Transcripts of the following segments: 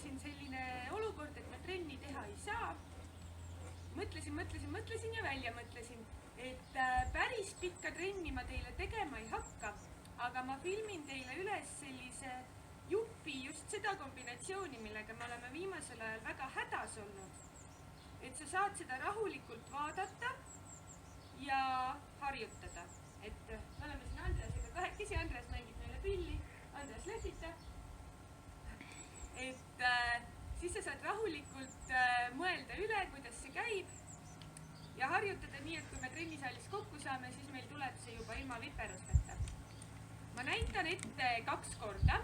siin selline olukord, et ma trenni teha ei saa. Mõtlesin ja välja mõtlesin, et päris pikka trenni ma teile tegema ei hakka, aga ma filmin teile üles sellise jupi just seda kombinatsiooni, millega me oleme viimasel ajal väga hädas olnud. Et sa saad seda rahulikult vaadata ja harjutada. Et me oleme siin Andreasega kahekesi, Andreas mängib meile pilli, Andreas lehvitab. Et siis sa saad rahulikult mõelda üle, kuidas see käib ja harjutada nii, et kui me trennisaalis kokku saame, siis meil tuleb see juba ilma viperusteta. Ma näitan ette 2 korda.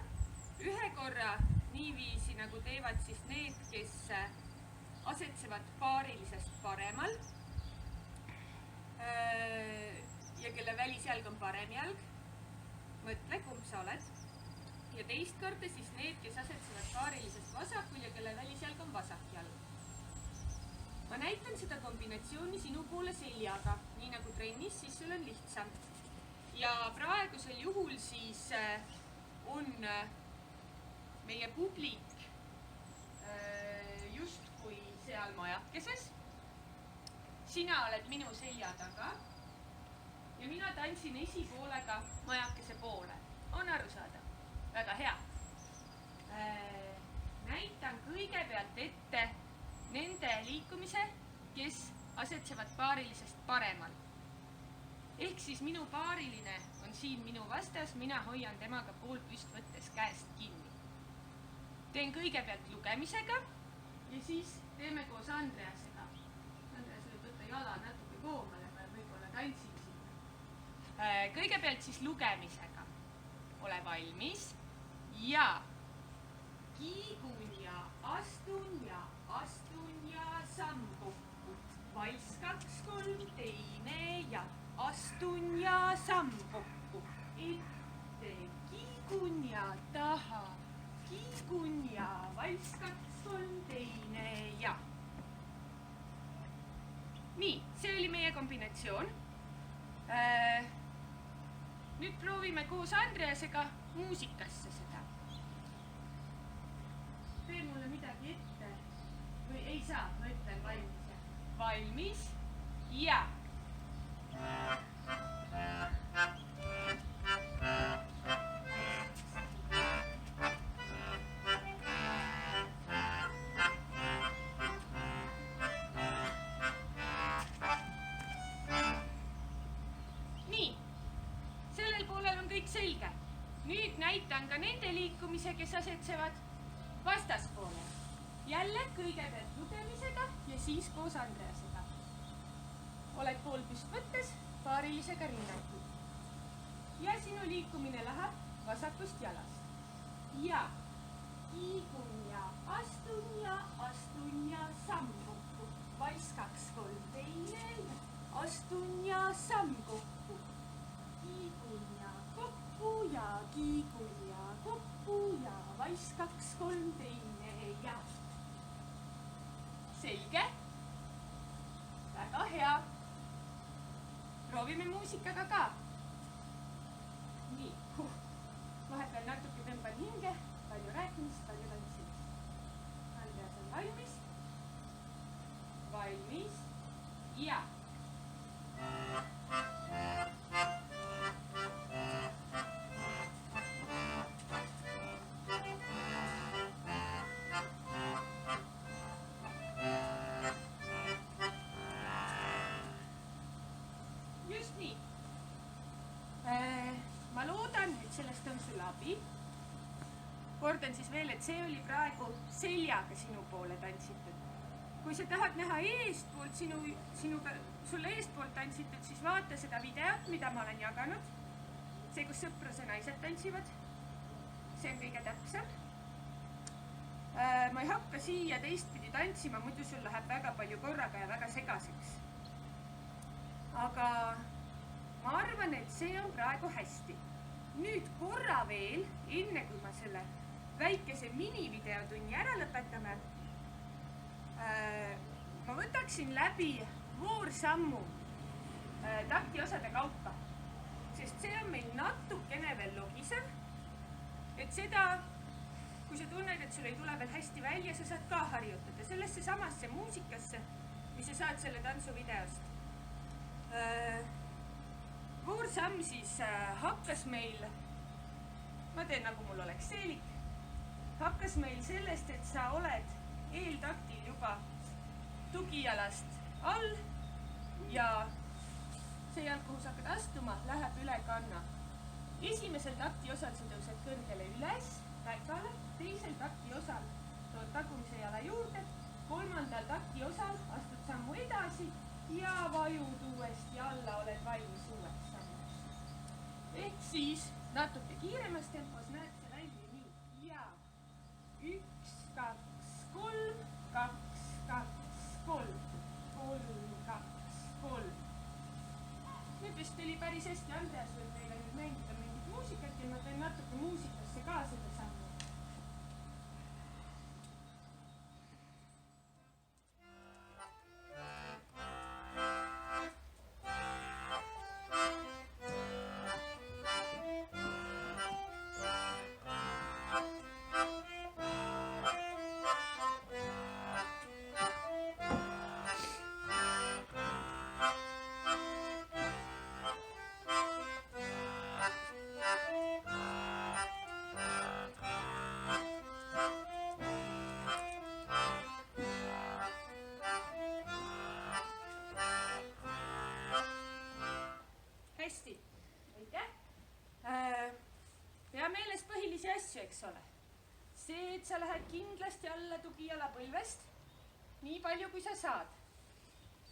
Ühe korra niiviisi, nagu teevad siis need, kes asetsevad paarilisest paremal ja kelle välisjalg on parem jalg. Mõtle, kumb sa oled. Ja teist korda siis need, kes asetsevad paarilisest vasakul ja kelle välisjalg on vasak jalg. Ma näitan seda kombinatsiooni sinu poole seljaga, nii nagu trennis, siis sul on lihtsam. Ja praegusel juhul siis on meie publik justkui seal majakeses. Sina oled minu selja taga ja mina tantsin esipoolega majakese poole. On aru saada? Väga hea. Näitan kõigepealt ette nende liikumise, kes asetsevad paarilisest paremal. Ehk siis minu paariline on siin minu vastas, mina hoian temaga pool püst võttes käest kinni. Teen kõigepealt lugemisega ja siis teeme koos Andreasega. Andreas võib võtta jala natuke koomale, ma võib-olla tantsin sinna. Kõigepealt siis lugemisega. Ole valmis ja kiigun ja astun ja samm kokku. Valss 2, 3, teine ja astun ja samm kokku. Ette kiigun ja taha. Kiigun ja valss 2, 3, teine ja. Nii, see oli meie kombinatsioon. Nüüd proovime koos Andreasega muusikasse seda. Tee mulle midagi ette. Või ei saa, ma ütlen valmis. Valmis ja. Selge. Nüüd näitan ka nende liikumise, kes asetsevad vastaspoole. Jälle kõigepealt lugemisega ja siis koos Andreasega. Oled pool püst võttes paarilisega rinnatud. Ja sinu liikumine läheb vasakust jalast. Ja kiigun ja astun ja samm kokku. Valss 2, 3, teine ja astun ja samm kokku. Kiigun ja kokku ja kiigun ja kokku ja valss 2, 3, teine ja. Selge? Väga hea. Proovime muusikaga ka. Nii, vahepeal natuke tõmban hinge, palju rääkimist, palju tantsimist. Andreas on valmis. Valmis ja. Just nii. Ma loodan, et sellest on sul abi. Kordan siis veel, et see oli praegu seljaga sinu poole tantsitud. Kui sa tahad näha eestpoolt, sulle eestpoolt tantsitud, siis vaata seda videot, mida ma olen jaganud. See, kus sõpruse naised tantsivad. See on kõige täpsem. Ma ei hakka siia teistpidi tantsima, muidu sul läheb väga palju korraga ja väga segaseks. Aga ma arvan, et see on praegu hästi. Nüüd korra veel, enne kui ma selle väikese minivideotunni ära lõpetame, ma võtaksin läbi voorsammu taktiosade kaupa, sest see on meil natukene veel logisev, et seda, kui sa tunned, et sul ei tule veel hästi välja, sa saad ka harjutada sellesse samasse muusikasse, mis sa saad selle tantsuvideost. Voorsamm siis hakkas meil, ma teen nagu mul oleks seelik, hakkas meil sellest, et sa oled eeltaktil juba tugijalast all ja see jalg, kuhu sa hakkad astuma, läheb üle kanna. Esimesel takti osal sa tõused kõrgele üles, päkale, teisel takti osal tood tagumise jala juurde, kolmandal takti osal astud sammu edasi ja vajud uuesti alla, oled valmis uueks sammuks. Ehk siis natuke kiiremas tempos näed see välja nii. Ja 1, 2, 3, 2, 2, 3, 3, 2, 3. Nüüd vist oli päris hästi, Andreas võib meile nüüd mängida mingit muusikat ja ma teen natuke muusikasse ka seda sammu. Hästi, aitäh. Pea meeles põhilisi asju, eks ole. See, et sa lähed kindlasti alla tugijala põlvest, nii palju kui sa saad.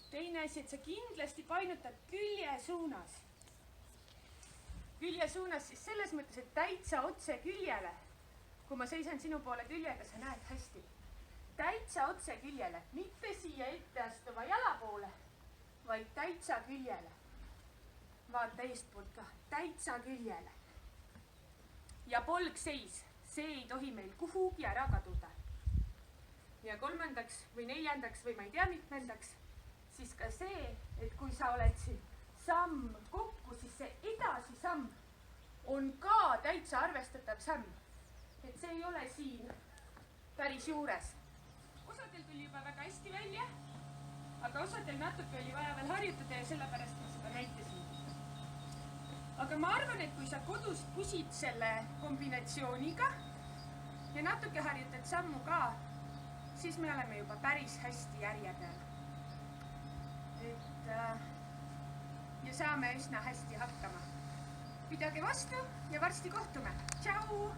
Teine asi, et sa kindlasti painutad külje suunas. Külje suunas siis selles mõttes, et täitsa otse küljele. Kui ma seisan sinu poole küljega, sa näed hästi. Täitsa otse küljele, mitte siia ette astuva jala poole, vaid täitsa küljele. Vaata eestpoolt ka, täitsa küljele. Ja polgseis, see ei tohi meil kuhugi ära kaduda. Ja kolmandaks või neljandaks või ma ei tea mitmendaks, siis ka see, et kui sa oled siin samm kokku, siis see edasi samm on ka täitsa arvestatav samm. Et see ei ole siin päris juures. Osadel tuli juba väga hästi välja, aga osadel natuke oli vaja veel harjutada ja sellepärast ma seda näitasin. Aga ma arvan, et kui sa kodus pusid selle kombinatsiooniga ja natuke harjutad sammu ka, siis me oleme juba päris hästi järje peal. Ja saame üsna hästi hakkama. Pidage vastu ja varsti kohtume. Tšau!